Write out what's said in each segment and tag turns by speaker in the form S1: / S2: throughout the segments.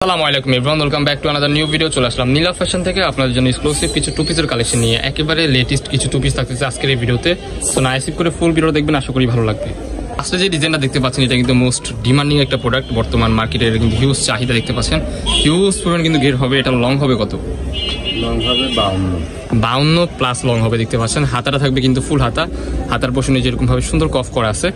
S1: আসসালামু আলাইকুম everyone, welcome back to another new video. চলে আসলাম নীলা ফ্যাশন থেকে আপনাদের জন্য এক্সক্লুসিভ কিছু টু পিসের কালেকশন নিয়ে। একেবারে লেটেস্ট কিছু টু পিস থাকতেছে আজকের এই ভিডিওতে। সো না স্কিপ করে ফুল ভিডিও দেখবেন, আশা করি ভালো লাগবে। আসলে যে ডিজাইনটা দেখতে পাচ্ছেন এটা কিন্তু মোস্ট ডিমান্ডিং একটা প্রোডাক্ট বর্তমান মার্কেটে, কিন্তু হিউজ চাহিদা দেখতে পাচ্ছেন। হিউজ পরিমাণ কিন্তু ঘের হবে। এটা লং হবে কত?
S2: লং হবে
S1: 52 প্লাস লং হবে দেখতে পাচ্ছেন। হাতাটা থাকবে কিন্তু ফুল হাতা, হাতার পোর্শনে যেরকম ভাবে সুন্দর কফ করা আছে।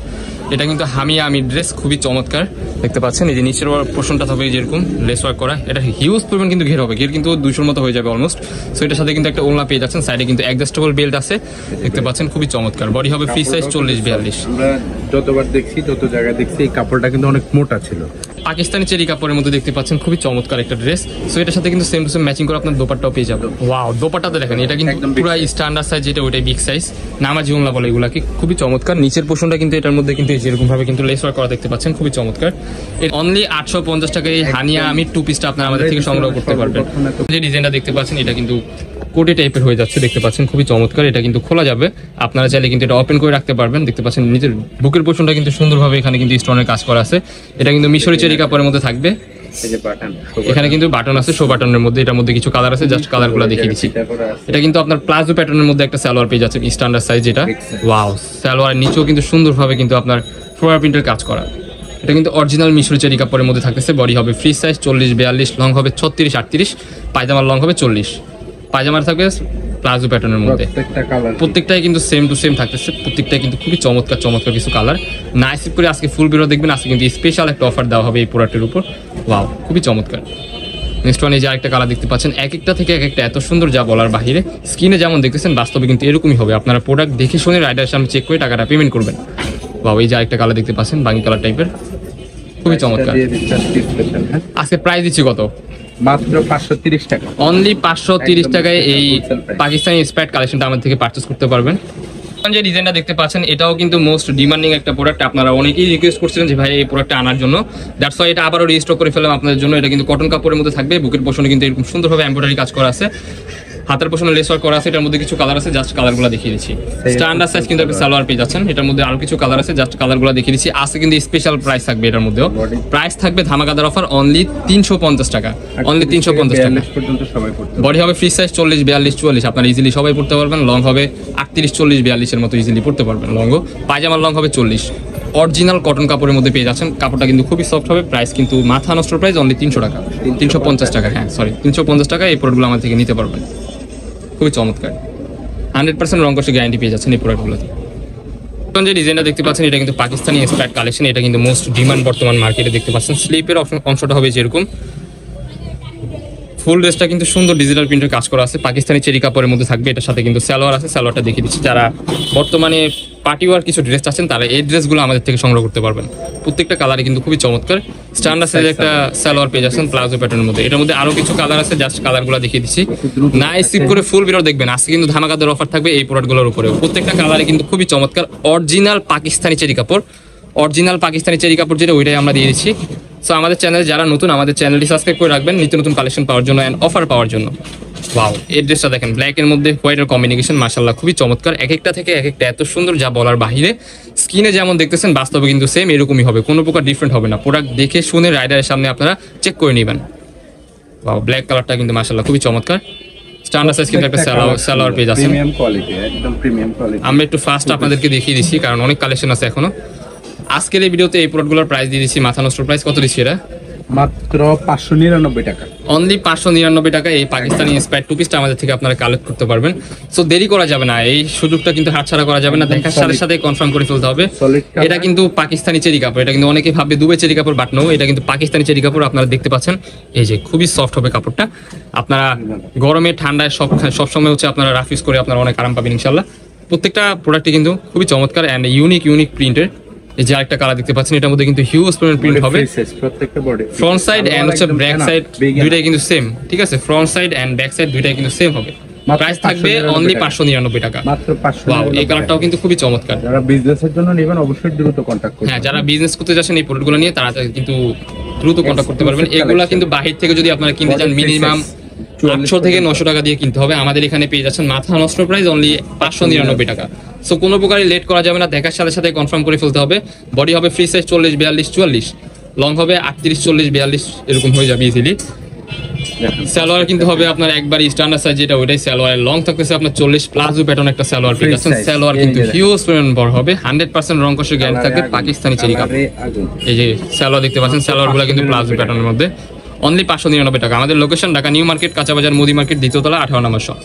S1: এটা কিন্তু হামিয়া আমি ড্রেস খুবই চমৎকার দেখতে পাচ্ছেন। এই যে নিচের পোর্শনটা থাকবে যেরকম লেস ওয়ার্ক করা। এটা হিউজ পরিমাণ কিন্তু ঘের হবে, ঘের কিন্তু 200 মতো হয়ে যাবে অলমোস্ট। সো এটার সাথে কিন্তু একটা ওড়না পেয়ে যাচ্ছেন, সাইডে কিন্তু অ্যাডজাস্টেবল বেল্ট আছে দেখতে পাচ্ছেন, খুবই চমৎকার। বডি হবে ফ্রি সাইজ 40-42।
S2: আমরা যতবার দেখছি যত জায়গায় দেখছি এই কাপড়টা কিন্তু অনেক মোটা ছিল।
S1: পাকিস্তানি চেরি কাপড়ের মধ্যে দেখতে পাচ্ছেন, খুবই চমৎকার একটা ড্রেস। সো এটার সাথে কিন্তু সেম টু সেম ম্যাচিং করে আপনার দোপাট্টাও পেয়ে যাবে। ওয়াও, দোপাট্টাতে দেখেন এটা কিন্তু পুরো স্ট্যান্ডার্ড সাইজ, যেটা ওইটাই বিগ সাইজ, নামাজি ওড়না বলে এগুলাকে, খুবই চমৎকার। নিচের পোর্শনটা কিন্তু এটার মধ্যে কিন্তু যেরকম ভাবে কিন্তু লেস ওয়ার্ক করা দেখতে পাচ্ছেন, খুবই চমৎকার। অনলি 850 টাকায় এই হানিয়া আমি টু পিসটা আপনারা আমাদের থেকে সংগ্রহ করতে পারবেন। যে ডিজাইনটা দেখতে পাচ্ছেন এটা কিন্তু কোটি টাইপের হয়ে যাচ্ছে দেখতে পাচ্ছেন, খুবই চমৎকার। এটা কিন্তু খোলা যাবে, আপনারা চাইলে কিন্তু এটা ওপেন করে রাখতে পারবেন দেখতে পাচ্ছেন। নিজের বুকের পোর্শনটা কিন্তু সুন্দরভাবে এখানে কিন্তু স্টোনের কাজ করা আছে। এটা কিন্তু মিশরি চেরি কাপড়ের মধ্যে থাকবে। এখানে কিন্তু বাটন আছে, শো বাটনের মধ্যে। এটার মধ্যে কিছু কালার আছে, জাস্ট কালারগুলো দেখিয়ে দিচ্ছি। এটা কিন্তু আপনার প্লাজো প্যাটার্নের মধ্যে একটা সালোয়ার পেয়ে যাচ্ছে স্ট্যান্ডার্ড সাইজ, যেটা ওয়াও। সালোয়ারের নিচেও কিন্তু সুন্দরভাবে কিন্তু আপনার ফ্লোরাল প্রিন্টের কাজ করা। এটা কিন্তু অরিজিনাল মিশরি চেরি কাপড়ের মধ্যে থাকতেছে। বডি হবে ফ্রি সাইজ 40-42, লং হবে 36-38, পায়জামার লং হবে 40। পায়জামার থাকবে প্লাজো প্যাটার্নের মধ্যে। প্রত্যেকটাই কিন্তু সেম টু সেম থাকতেছে, প্রত্যেকটাই কিন্তু খুবই চমৎকার চমৎকার কিছু কালার। না স্কিপ করে আজকে ফুল ভিডিও দেখবেন। আজকে কিন্তু স্পেশাল একটা অফার দেওয়া হবে এই প্রোডাক্টের উপর। ওয়াও, খুবই চমৎকার। নেক্সট ওয়ান, এই যে আরেকটা কালার দেখতে পাচ্ছেন। এক একটা থেকে এক একটা এত সুন্দর, যা বলার বাহিরে। স্ক্রিনে যেমন দেখতেছেন বাস্তবে কিন্তু এরকমই হবে। আপনারা প্রোডাক্ট দেখে শুনে রাইডারের সামনে চেক করে টাকাটা পেমেন্ট করবেন। ওয়াও, এই যে আরেকটা কালার দেখতে পাচ্ছেন, বাঙ্গি কালার টাইপের, খুবই চমৎকার। আজকে প্রাইস দিচ্ছি কত?
S2: মাত্র 530 টাকা।
S1: অনলি 530 টাকায় এই পাকিস্তানি স্প্যাট কালেকশনটা আমাদের থেকে পারচেজ করতে পারবেন। যে ডিজাইনটা দেখতে পাচ্ছেন এটাও কিন্তু মোস্ট ডিমান্ডিং একটা প্রোডাক্ট। আপনারা অনেকেই রিকোয়েস্ট করছিলেন যে ভাই এই প্রোডাক্টটা আনার জন্য। দ্যাটস ওয়াই এটা আবারও রিস্টক করে ফেললাম আপনাদের জন্য। এটা কিন্তু কটন কাপড়ের মধ্যে থাকবে। বুকের পোর্শনে কিন্তু এরকম সুন্দরভাবে এমব্রয়ডারি কাজ করা আছে, হাতের পোর্শনে লেস ওয়ার্ক করা আছে। এটার মধ্যে কিছু কালার আছে, জাস্ট কালারগুলো দেখিয়ে দিচ্ছি। স্ট্যান্ডার্ড সাইজ কিন্তু একটা সালোয়ার পেয়ে যাচ্ছেন। এটার মধ্যে আরো কিছু কালার আছে, জাস্ট কালারগুলো দেখিয়ে দিচ্ছি। আজকে কিন্তু স্পেশাল প্রাইস থাকবে এটার মধ্যেও। প্রাইস থাকবে ধামাকাদার অফার, অনলি 350 টাকা। অনলি 350 টাকা
S2: পর্যন্ত সবাই পড়তে।
S1: বডি হবে ফ্রি সাইজ 40-42-44, আপনারা ইজিলি সবাই পড়তে পারবেন। লং হবে 38-40-42 এর মতো ইজিলি পড়তে পারবেন লংও। পায়জামার লং হবে 40। অরিজিনাল কটন কাপড়ের মধ্যে পেয়ে যাচ্ছেন। কাপড়টা কিন্তু খুবই সফট হবে। প্রাইস কিন্তু মাথা নষ্ট প্রাইস, অনলি 300 টাকা, 350 টাকা। হ্যাঁ সরি, 350 টাকা এই প্রোডাক্টগুলো আমার থেকে নিতে পারবেন। খুবই চমৎকার, 100% রং কষে গ্যারান্টি পেয়ে যাচ্ছেন এই প্রোডাক্টগুলোতে। যে ডিজাইনটা দেখতে পাচ্ছেন এটা কিন্তু পাকিস্তানি স্প্যাট কালেকশন। এটা কিন্তু মোস্ট ডিমান্ড বর্তমান মার্কেটে দেখতে পাচ্ছেন। স্লিপের অংশটা হবে যেরকম, ফুল ড্রেসটা কিন্তু সুন্দর ডিজিটাল প্রিন্টের কাজ করা আছে, পাকিস্তানি চেরি কাপড়ের মধ্যে থাকবে। এটার সাথে কিন্তু সালোয়ার আছে, সালোয়ারটা দেখিয়ে দিচ্ছি। যারা বর্তমানে পার্টি ওয়ার কিছু ড্রেস আছেন তারা এই ড্রেসগুলো আমাদের থেকে সংগ্রহ করতে পারবেন। প্রত্যেকটা কালারই কিন্তু খুবই চমৎকার। স্ট্যান্ডার্ড সাইজে একটা সালোয়ার পেয়ে যাচ্ছেন প্লাজো প্যাটার্নের মধ্যে। এটার মধ্যে আরো কিছু কালার আছে, জাস্ট কালারগুলো দেখিয়ে দিচ্ছি। না স্কিপ করে ফুল ভিডিও দেখবেন। আজকে কিন্তু ধামাকাদার অফার থাকবে এই প্রোডাক্টগুলোর উপরে। প্রত্যেকটা কালারই কিন্তু খুবই চমৎকার। অরিজিনাল পাকিস্তানি চেরি কাপড়, অরিজিনাল পাকিস্তানি চেরি কাপড় যেটা ওইটাই আমরা দিয়ে দিচ্ছি। সো আমাদের চ্যানেলে যারা নতুন, আমাদের চ্যানেলটি সাবস্ক্রাইব করে রাখবেন নিত্য নতুন কালেকশন পাওয়ার জন্য এন্ড অফার পাওয়ার জন্য। ওয়াও, এই ড্রেসটা দেখেন, ব্ল্যাক এর মধ্যে হোয়াইটের কম্বিনেশন, মাশাআল্লাহ খুবই চমৎকার। এক একটা থেকে এক একটা এত সুন্দর, যা বলার বাহিরে। স্ক্রিনে যেমন দেখতেছেন বাস্তবে কিন্তু সেম এরকমই হবে, কোনো প্রকার ডিফারেন্ট হবে না। প্রোডাক্ট দেখে শুনে রাইডারের সামনে আপনারা চেক করে নেবেন। ওয়াও, ব্ল্যাক কালারটা কিন্তু মাশাআল্লাহ খুবই চমৎকার। স্ট্যান্ডার্ড সাইজ কিন্তু একটা সালোয়ার পেয়ে যাচ্ছে,
S2: প্রিমিয়াম কোয়ালিটি, একদম প্রিমিয়াম কোয়ালিটি।
S1: আমরা একটু ফাস্ট আপনাদেরকে দেখিয়ে দিচ্ছি কারণ অনেক কালেকশন আছে এখনো। আজকের এই ভিডিওতে এই প্রোডাক্টগুলোর প্রাইস দিয়ে দিচ্ছি মাথা নষ্ট প্রাইস। কত দিচ্ছি এটা?
S2: মাত্র 599 টাকা।
S1: অনলি 599 টাকা এই পাকিস্তানি ইন্সপায়ার্ড টু পিসটা আমাদের থেকে আপনারা কালেক্ট করতে পারবেন। সো দেরি করা যাবে না, এই সুযোগটা কিন্তু হাতছাড়া করা যাবে না। দেখার সাথে সাথে কনফার্ম করে ফেলতে হবে। এটা কিন্তু পাকিস্তানি চেরি কাপড়। এটা কিন্তু অনেকে ভাববে দুবাই চেরি কাপড়, বাট নো, এটা কিন্তু পাকিস্তানি চেরি কাপড়। আপনারা দেখতে পাচ্ছেন এই যে খুবই সফট হবে কাপড়টা। আপনারা গরমে ঠান্ডায় সবসময় হচ্ছে আপনারা রাফ ইউজ করে আপনারা অনেক আরাম পাবেন ইনশাল্লাহ। প্রত্যেকটা প্রোডাক্টই কিন্তু খুবই চমৎকার অ্যান্ড ইউনিক প্রিন্টের। এই যে আরেকটা কালার দেখতে পাচ্ছেন, এটার মধ্যে কিন্তু হিউজ পরিমাণ প্রিন্ট হবে।
S2: প্রত্যেকটা বডি
S1: ফ্রন্ট সাইড এন্ড হচ্ছে ব্যাক সাইড দুইটাই কিন্তু সেম, ঠিক আছে? Front side and back side দুইটাই কিন্তু সেম হবে। প্রাইস থাকবে অনলি 599 টাকা,
S2: মাত্র 500।
S1: ওয়াও, এই কালারটাও কিন্তু খুবই চমৎকার।
S2: যারা বিজনেসের জন্য নেবেন অবশ্যই দ্রুত কন্টাক্ট করুন।
S1: হ্যাঁ, যারা বিজনেস করতে যাচ্ছেন এই প্রোডাক্টগুলো নিয়ে তারা কিন্তু দ্রুত কন্টাক্ট করতে পারবেন। এগুলা কিন্তু বাহির থেকে যদি আপনারা কিনতে চান মিনিমাম 800 থেকে 900 টাকা দিয়ে কিনতে হবে। আমাদের এখানে পেয়ে যাচ্ছেন মাথা নষ্ট প্রাইস অনলি 599 টাকা। সো কোনো প্রকারই লেট করা যাবে না, দেখার সাথে সাথে কনফার্ম করে ফেলতে হবে। বডি হবে ফ্রি সাইজ 40-42-44, লং হবে 38, 40, 42 এরকম হয়ে যাবে ইজিলি। সালোয়ার কিন্তু হবে আপনার একবারই স্ট্যান্ডার্ড সাইজ যেটা ওইটাই সালোয়ার লং থাকতেছে আপনার 40 প্লাজো প্যাটার্ন একটা সালোয়ার পেয়ে যাচ্ছেন। সালোয়ার কিন্তু হিউজ পরিমাণ বড় হবে, 100% রং কষের গ্যারান্টি থাকবে, পাকিস্তানি চেরি কাপড়। এই যে সালোয়ার দেখতে পাচ্ছেন, সালোয়ারগুলো কিন্তু প্লাজো প্যাটার্নের মধ্যে অনলি 599 টাকা। আমাদের লোকেশন ঢাকা নিউ মার্কেট, কাঁচা বাজার, মুদি মার্কেট, দ্বিতীয় তলা, 18 নম্বর শপ।